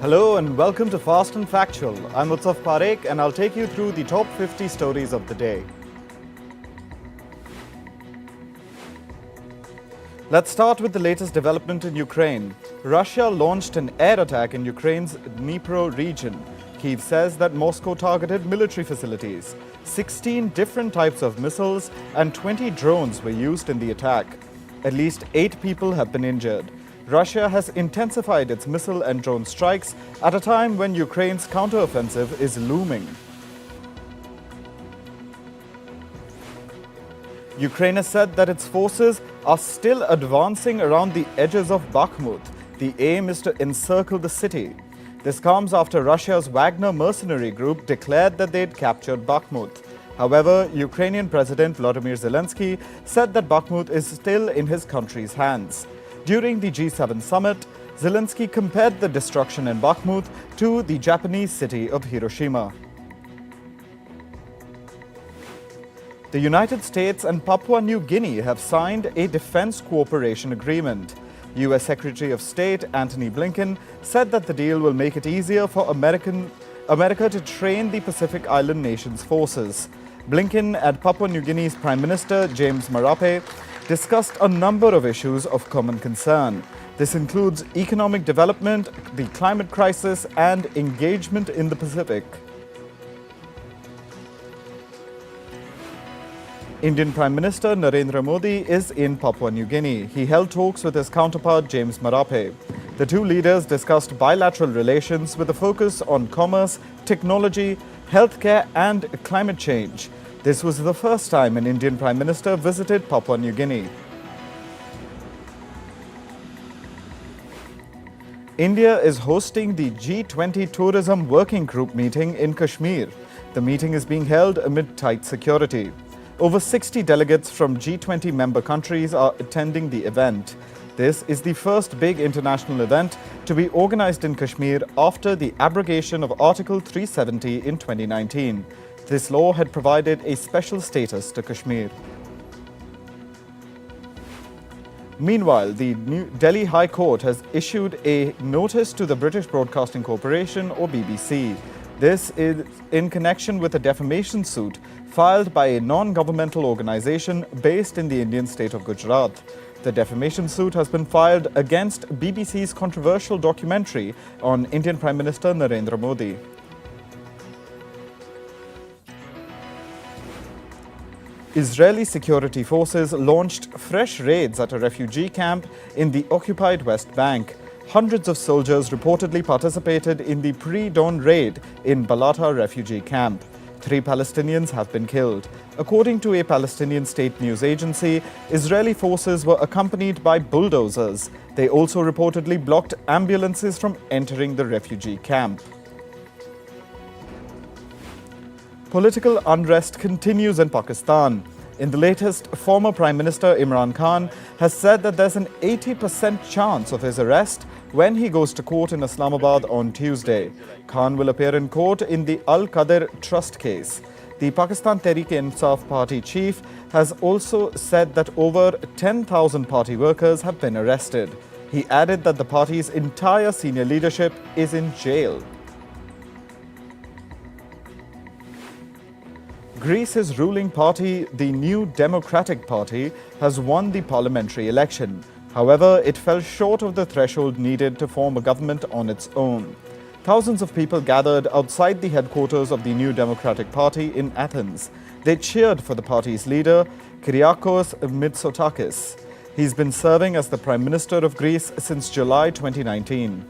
Hello and welcome to Fast and Factual. I'm Utsaf Parekh and I'll take you through the top 50 stories of the day. Let's start with the latest development in Ukraine. Russia launched an air attack in Ukraine's Dnipro region. Kyiv says that Moscow targeted military facilities. 16 different types of missiles and 20 drones were used in the attack. At least 8 people have been injured. Russia has intensified its missile and drone strikes at a time when Ukraine's counteroffensive is looming. Ukraine has said that its forces are still advancing around the edges of Bakhmut. The aim is to encircle the city. This comes after Russia's Wagner mercenary group declared that they'd captured Bakhmut. However, Ukrainian President Volodymyr Zelensky said that Bakhmut is still in his country's hands. During the G7 summit, Zelensky compared the destruction in Bakhmut to the Japanese city of Hiroshima. The United States and Papua New Guinea have signed a defense cooperation agreement. U.S. Secretary of State Antony Blinken said that the deal will make it easier for America to train the Pacific Island nations' forces. Blinken and Papua New Guinea's Prime Minister James Marape discussed a number of issues of common concern. This includes economic development, the climate crisis, and engagement in the Pacific. Indian Prime Minister Narendra Modi is in Papua New Guinea. He held talks with his counterpart James Marape. The two leaders discussed bilateral relations with a focus on commerce, technology, healthcare, and climate change. This was the first time an Indian Prime Minister visited Papua New Guinea. India is hosting the G20 Tourism Working Group meeting in Kashmir. The meeting is being held amid tight security. Over 60 delegates from G20 member countries are attending the event. This is the first big international event to be organized in Kashmir after the abrogation of Article 370 in 2019. This law had provided a special status to Kashmir. Meanwhile, the New Delhi High Court has issued a notice to the British Broadcasting Corporation, or BBC. This is in connection with a defamation suit filed by a non-governmental organization based in the Indian state of Gujarat. The defamation suit has been filed against BBC's controversial documentary on Indian Prime Minister Narendra Modi. Israeli security forces launched fresh raids at a refugee camp in the occupied West Bank. Hundreds of soldiers reportedly participated in the pre-dawn raid in Balata refugee camp. 3 Palestinians have been killed. According to a Palestinian state news agency, Israeli forces were accompanied by bulldozers. They also reportedly blocked ambulances from entering the refugee camp. Political unrest continues in Pakistan. In the latest, former Prime Minister Imran Khan has said that there's an 80% chance of his arrest when he goes to court in Islamabad on Tuesday. Khan will appear in court in the Al-Qadr Trust case. The Pakistan Tehreek-e-Insaf Party chief has also said that over 10,000 party workers have been arrested. He added that the party's entire senior leadership is in jail. Greece's ruling party, the New Democratic Party, has won the parliamentary election. However, it fell short of the threshold needed to form a government on its own. Thousands of people gathered outside the headquarters of the New Democratic Party in Athens. They cheered for the party's leader, Kyriakos Mitsotakis. He's been serving as the Prime Minister of Greece since July 2019.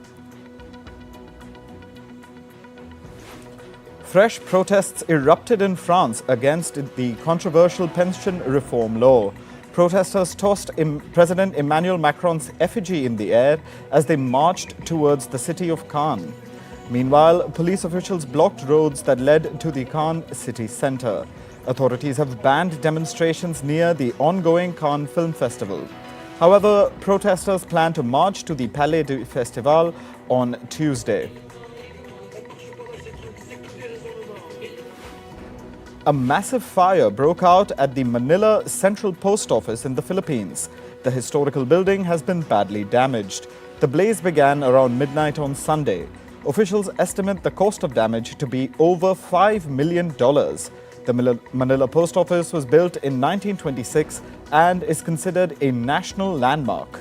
Fresh protests erupted in France against the controversial pension reform law. Protesters tossed President Emmanuel Macron's effigy in the air as they marched towards the city of Cannes. Meanwhile, police officials blocked roads that led to the Cannes city centre. Authorities have banned demonstrations near the ongoing Cannes Film Festival. However, protesters plan to march to the Palais du Festival on Tuesday. A massive fire broke out at the Manila Central Post Office in the Philippines. The historical building has been badly damaged. The blaze began around midnight on Sunday. Officials estimate the cost of damage to be over $5 million. The Manila Post Office was built in 1926 and is considered a national landmark.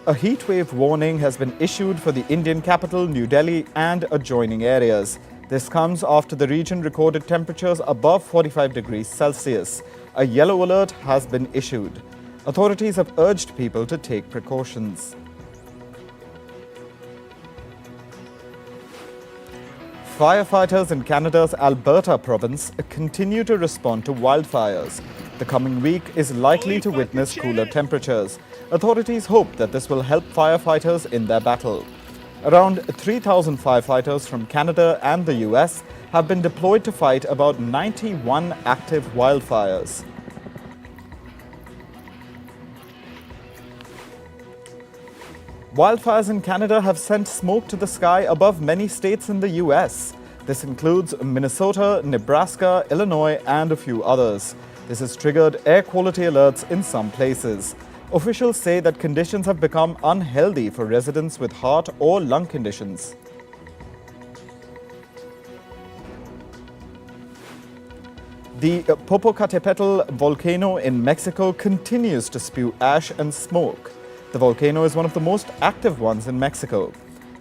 A heatwave warning has been issued for the Indian capital, New Delhi, and adjoining areas. This comes after the region recorded temperatures above 45 degrees Celsius. A yellow alert has been issued. Authorities have urged people to take precautions. Firefighters in Canada's Alberta province continue to respond to wildfires. The coming week is likely to witness cooler temperatures. Authorities hope that this will help firefighters in their battle. Around 3,000 firefighters from Canada and the US have been deployed to fight about 91 active wildfires. Wildfires in Canada have sent smoke to the sky above many states in the US. This includes Minnesota, Nebraska, Illinois, and a few others. This has triggered air quality alerts in some places. Officials say that conditions have become unhealthy for residents with heart or lung conditions. The Popocatépetl volcano in Mexico continues to spew ash and smoke. The volcano is one of the most active ones in Mexico.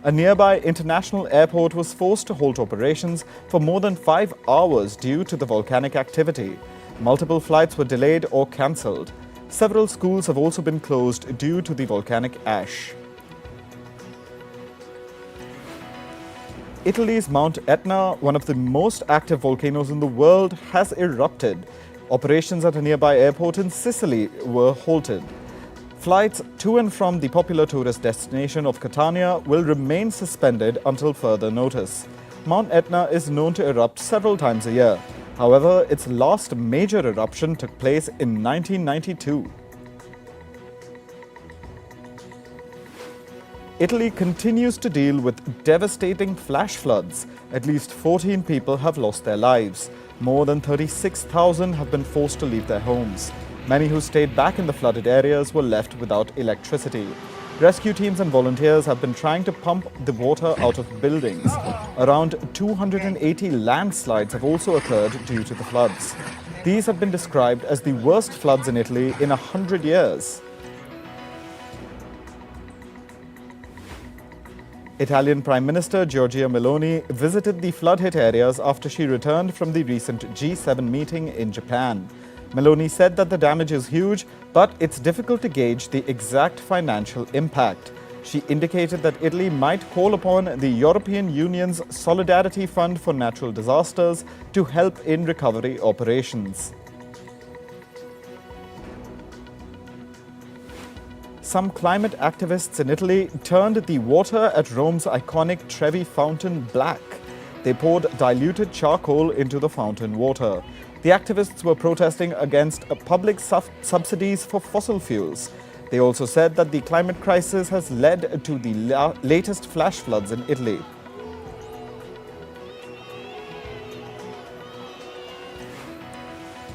A nearby international airport was forced to halt operations for more than 5 hours due to the volcanic activity. Multiple flights were delayed or cancelled. Several schools have also been closed due to the volcanic ash. Italy's Mount Etna, one of the most active volcanoes in the world, has erupted. Operations at a nearby airport in Sicily were halted. Flights to and from the popular tourist destination of Catania will remain suspended until further notice. Mount Etna is known to erupt several times a year. However, its last major eruption took place in 1992. Italy continues to deal with devastating flash floods. At least 14 people have lost their lives. More than 36,000 have been forced to leave their homes. Many who stayed back in the flooded areas were left without electricity. Rescue teams and volunteers have been trying to pump the water out of buildings. Around 280 landslides have also occurred due to the floods. These have been described as the worst floods in Italy in 100 years. Italian Prime Minister Giorgia Meloni visited the flood-hit areas after she returned from the recent G7 meeting in Japan. Meloni said that the damage is huge, but it's difficult to gauge the exact financial impact. She indicated that Italy might call upon the European Union's Solidarity Fund for Natural Disasters to help in recovery operations. Some climate activists in Italy turned the water at Rome's iconic Trevi fountain black. They poured diluted charcoal into the fountain water. The activists were protesting against public subsidies for fossil fuels. They also said that the climate crisis has led to the latest flash floods in Italy.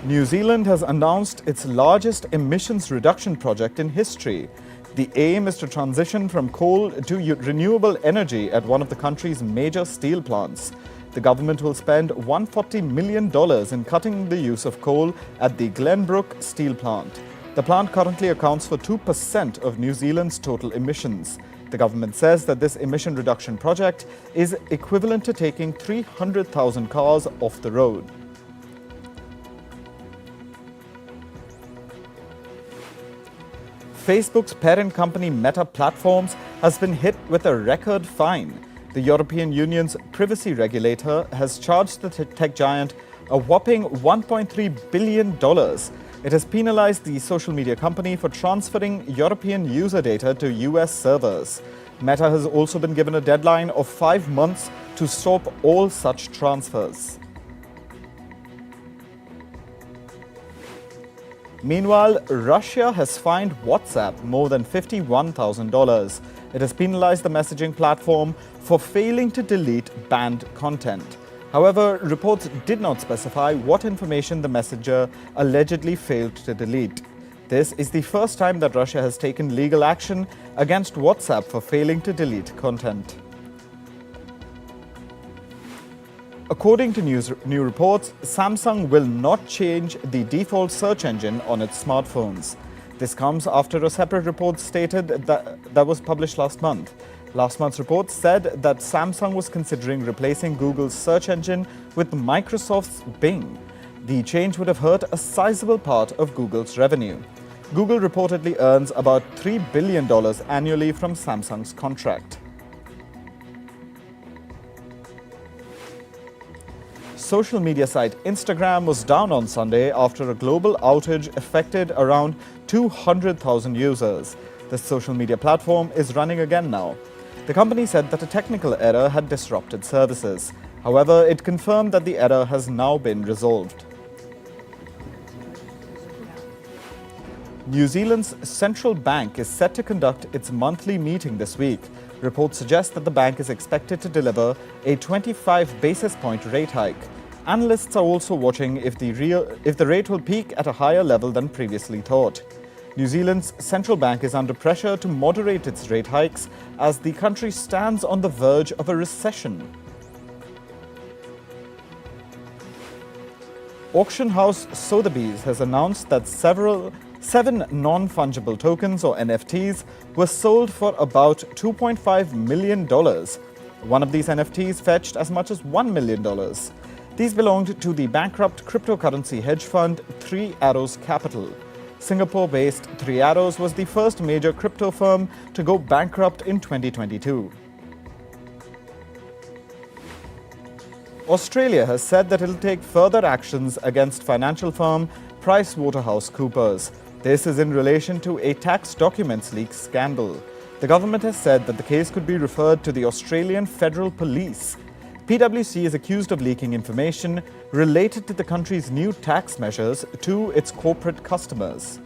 New Zealand has announced its largest emissions reduction project in history. The aim is to transition from coal to renewable energy at one of the country's major steel plants. The government will spend $140 million in cutting the use of coal at the Glenbrook steel plant. The plant currently accounts for 2% of New Zealand's total emissions. The government says that this emission reduction project is equivalent to taking 300,000 cars off the road. Facebook's parent company Meta Platforms has been hit with a record fine. The European Union's privacy regulator has charged the tech giant a whopping $1.3 billion. It has penalized the social media company for transferring European user data to US servers. Meta has also been given a deadline of 5 months to stop all such transfers. Meanwhile, Russia has fined WhatsApp more than $51,000. It has penalized the messaging platform for failing to delete banned content. However, reports did not specify what information the messenger allegedly failed to delete. This is the first time that Russia has taken legal action against WhatsApp for failing to delete content. According to new reports, Samsung will not change the default search engine on its smartphones. This comes after a separate report stated that was published last month. Last month's report said that Samsung was considering replacing Google's search engine with Microsoft's Bing. The change would have hurt a sizable part of Google's revenue. Google reportedly earns about $3 billion annually from Samsung's contract. Social media site Instagram was down on Sunday after a global outage affected around 200,000 users. The social media platform is running again now. The company said that a technical error had disrupted services. However, it confirmed that the error has now been resolved. New Zealand's central bank is set to conduct its monthly meeting this week. Reports suggest that the bank is expected to deliver a 25 basis point rate hike. Analysts are also watching if the rate will peak at a higher level than previously thought. New Zealand's central bank is under pressure to moderate its rate hikes as the country stands on the verge of a recession. Auction house Sotheby's has announced that seven non-fungible tokens or NFTs were sold for about $2.5 million. One of these NFTs fetched as much as $1 million. These belonged to the bankrupt cryptocurrency hedge fund 3 Arrows Capital. Singapore-based 3 Arrows was the first major crypto firm to go bankrupt in 2022. Australia has said that it will take further actions against financial firm PricewaterhouseCoopers. This is in relation to a tax documents leak scandal. The government has said that the case could be referred to the Australian Federal Police. PwC is accused of leaking information related to the country's new tax measures to its corporate customers.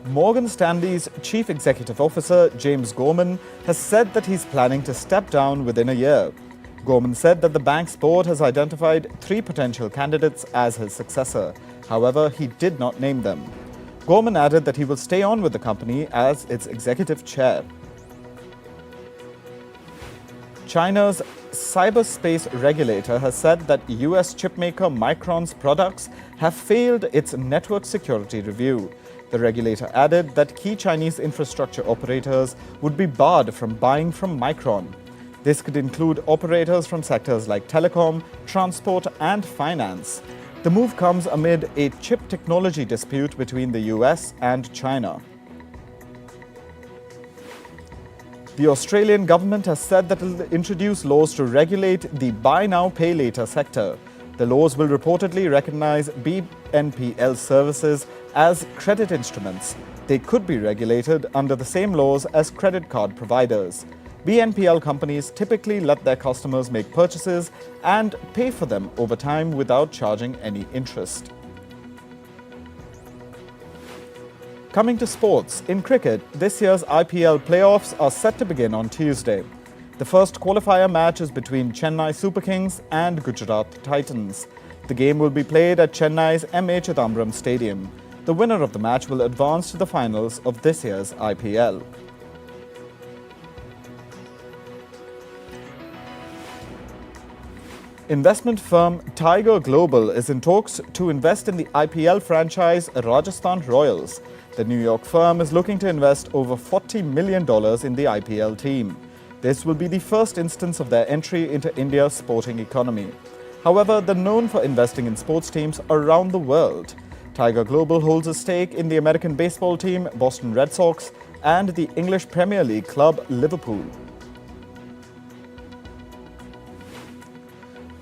Morgan Stanley's Chief Executive Officer, James Gorman, has said that he's planning to step down within a year. Gorman said that the bank's board has identified 3 potential candidates as his successor. However, he did not name them. Gorman added that he will stay on with the company as its executive chair. China's cyberspace regulator has said that US chipmaker Micron's products have failed its network security review. The regulator added that key Chinese infrastructure operators would be barred from buying from Micron. This could include operators from sectors like telecom, transport, and finance. The move comes amid a chip technology dispute between the US and China. The Australian government has said that it will introduce laws to regulate the buy now, pay later sector. The laws will reportedly recognize BNPL services as credit instruments. They could be regulated under the same laws as credit card providers. BNPL companies typically let their customers make purchases and pay for them over time without charging any interest. Coming to sports, in cricket, this year's IPL playoffs are set to begin on Tuesday. The first qualifier match is between Chennai Super Kings and Gujarat Titans. The game will be played at Chennai's M.A. Chidambaram Stadium. The winner of the match will advance to the finals of this year's IPL. Investment firm Tiger Global is in talks to invest in the IPL franchise Rajasthan Royals. The New York firm is looking to invest over $40 million in the IPL team. This will be the first instance of their entry into India's sporting economy. However, they're known for investing in sports teams around the world. Tiger Global holds a stake in the American baseball team Boston Red Sox and the English Premier League club Liverpool.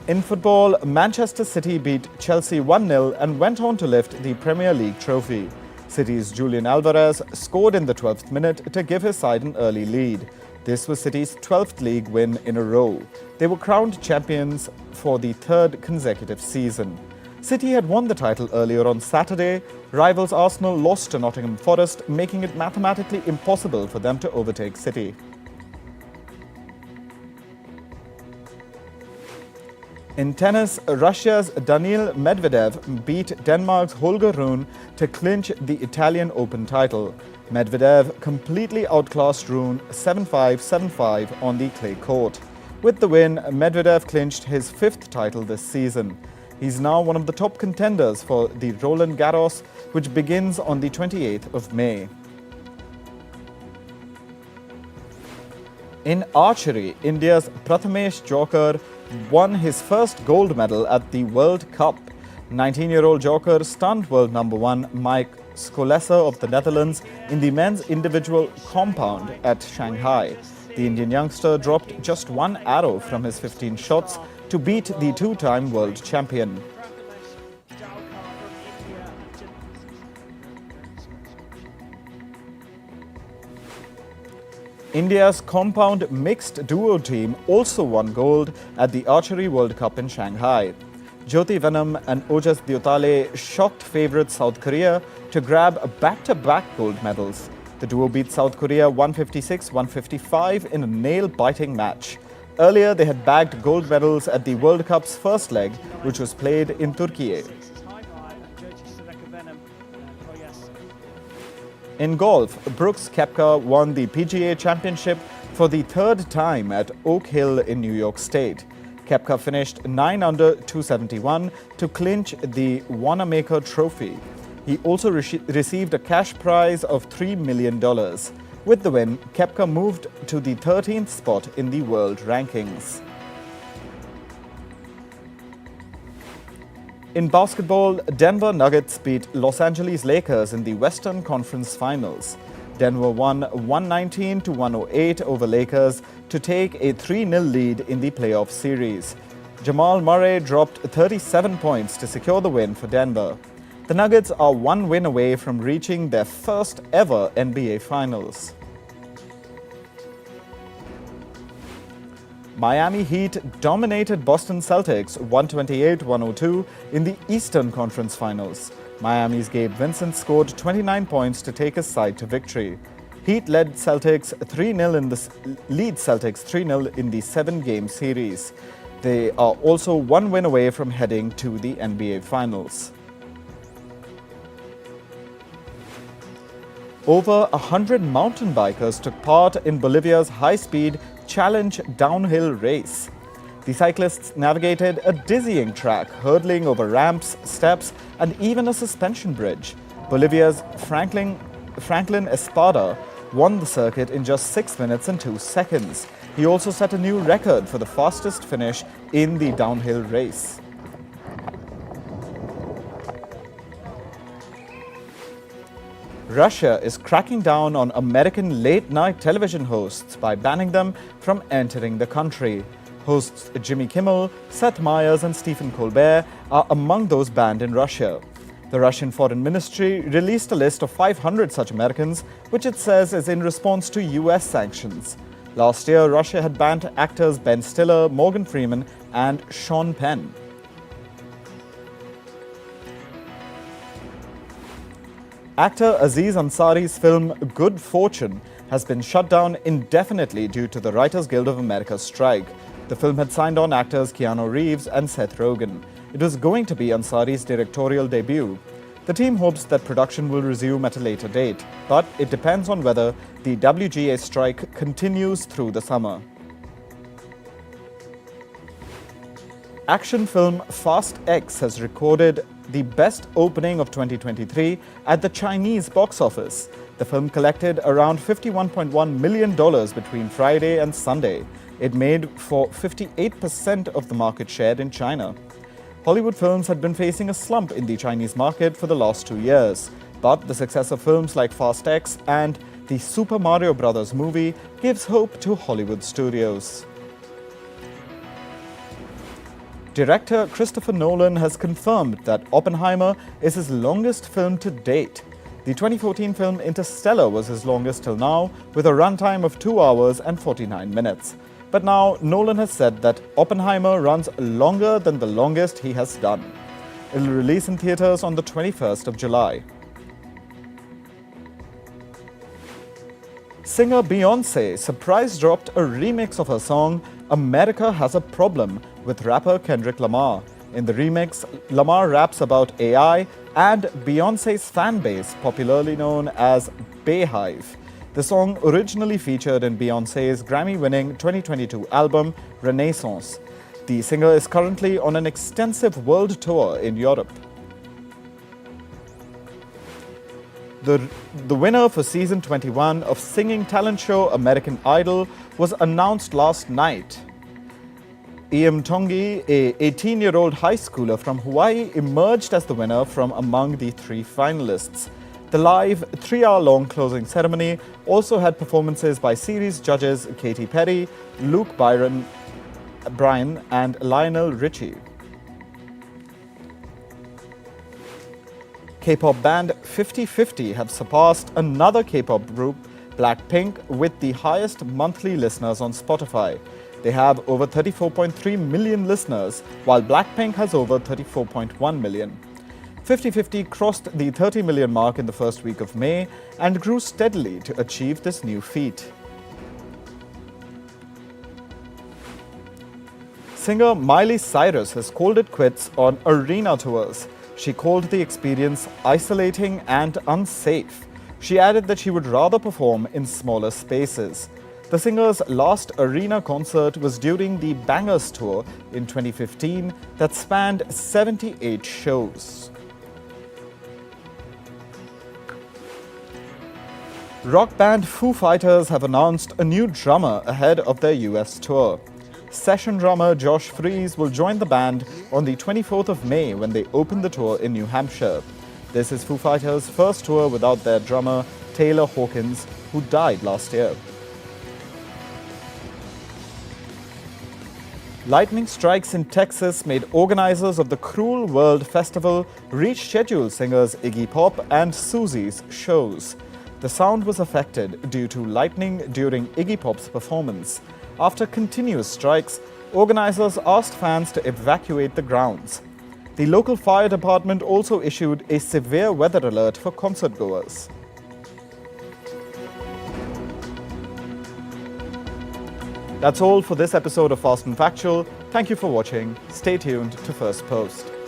In football, Manchester City beat Chelsea 1-0 and went on to lift the Premier League trophy. City's Julian Alvarez scored in the 12th minute to give his side an early lead. This was City's 12th league win in a row. They were crowned champions for the 3rd consecutive season. City had won the title earlier on Saturday. Rivals Arsenal lost to Nottingham Forest, making it mathematically impossible for them to overtake City. In tennis, Russia's Daniil Medvedev beat Denmark's Holger Rune to clinch the Italian Open title. Medvedev completely outclassed Rune 7-5, 7-5 on the clay court. With the win, Medvedev clinched his fifth title this season. He's now one of the top contenders for the Roland Garros, which begins on the 28th of May. In archery, India's Prathamesh Joker won his first gold medal at the World Cup. 19-year-old Joker stunned world number one Mike Skolesser of the Netherlands in the men's individual compound at Shanghai. The Indian youngster dropped just one arrow from his 15 shots to beat the two-time world champion. India's compound mixed duo team also won gold at the Archery World Cup in Shanghai. Jyoti Venom and Ojas Diotale shocked favourite South Korea to grab back-to-back gold medals. The duo beat South Korea 156-155 in a nail-biting match. Earlier, they had bagged gold medals at the World Cup's first leg, which was played in Turkey. In golf, Brooks Koepka won the PGA Championship for the third time at Oak Hill in New York State. Koepka finished 9 under 271 to clinch the Wanamaker Trophy. He also received a cash prize of $3 million. With the win, Koepka moved to the 13th spot in the world rankings. In basketball, Denver Nuggets beat Los Angeles Lakers in the Western Conference Finals. Denver won 119-108 over Lakers to take a 3-0 lead in the playoff series. Jamal Murray dropped 37 points to secure the win for Denver. The Nuggets are one win away from reaching their first ever NBA Finals. Miami Heat dominated Boston Celtics 128-102 in the Eastern Conference Finals. Miami's Gabe Vincent scored 29 points to take his side to victory. Heat led Celtics 3-0 in the 7-game series. They are also one win away from heading to the NBA Finals. Over 100 mountain bikers took part in Bolivia's high-speed Challenge downhill race. The cyclists navigated a dizzying track, hurdling over ramps, steps, and even a suspension bridge. Bolivia's Franklin Espada won the circuit in just 6 minutes and 2 seconds. He also set a new record for the fastest finish in the downhill race. Russia is cracking down on American late-night television hosts by banning them from entering the country. Hosts Jimmy Kimmel, Seth Meyers, and Stephen Colbert are among those banned in Russia. The Russian Foreign Ministry released a list of 500 such Americans, which it says is in response to US sanctions. Last year, Russia had banned actors Ben Stiller, Morgan Freeman, and Sean Penn. Actor Aziz Ansari's film Good Fortune has been shut down indefinitely due to the Writers Guild of America strike. The film had signed on actors Keanu Reeves and Seth Rogen. It was going to be Ansari's directorial debut. The team hopes that production will resume at a later date, but it depends on whether the WGA strike continues through the summer. Action film Fast X has recorded the best opening of 2023 at the Chinese box office. The film collected around $51.1 million between Friday and Sunday. It made for 58% of the market share in China. Hollywood films had been facing a slump in the Chinese market for the last 2 years, but the success of films like Fast X and the Super Mario Bros. Movie gives hope to Hollywood studios. Director Christopher Nolan has confirmed that Oppenheimer is his longest film to date. The 2014 film Interstellar was his longest till now, with a runtime of 2 hours and 49 minutes. But now Nolan has said that Oppenheimer runs longer than the longest he has done. It will release in theaters on the 21st of July. Singer Beyoncé surprise dropped a remix of her song America Has a Problem with rapper Kendrick Lamar. In the remix, Lamar raps about AI and Beyoncé's fan base, popularly known as Bayhive. The song originally featured in Beyoncé's Grammy-winning 2022 album, Renaissance. The singer is currently on an extensive world tour in Europe. The winner for season 21 of singing talent show American Idol was announced last night. Iem Tongi, a 18-year-old high schooler from Hawaii, emerged as the winner from among the 3 finalists. The live 3-hour-long closing ceremony also had performances by series judges Katy Perry, Luke Bryan, and Lionel Richie. K-pop band 50/50 have surpassed another K-pop group, Blackpink, with the highest monthly listeners on Spotify. They have over 34.3 million listeners, while Blackpink has over 34.1 million. 50/50 crossed the 30 million mark in the first week of May and grew steadily to achieve this new feat. Singer Miley Cyrus has called it quits on arena tours. She called the experience isolating and unsafe. She added that she would rather perform in smaller spaces. The singer's last arena concert was during the Bangers Tour in 2015 that spanned 78 shows. Rock band Foo Fighters have announced a new drummer ahead of their US tour. Session drummer Josh Freese will join the band on the 24th of May when they open the tour in New Hampshire. This is Foo Fighters' first tour without their drummer Taylor Hawkins, who died last year. Lightning strikes in Texas made organizers of the Cruel World Festival reschedule singers Iggy Pop and Susie's shows. The sound was affected due to lightning during Iggy Pop's performance. After continuous strikes, organizers asked fans to evacuate the grounds. The local fire department also issued a severe weather alert for concertgoers. That's all for this episode of Fast and Factual. Thank you for watching. Stay tuned to Firstpost.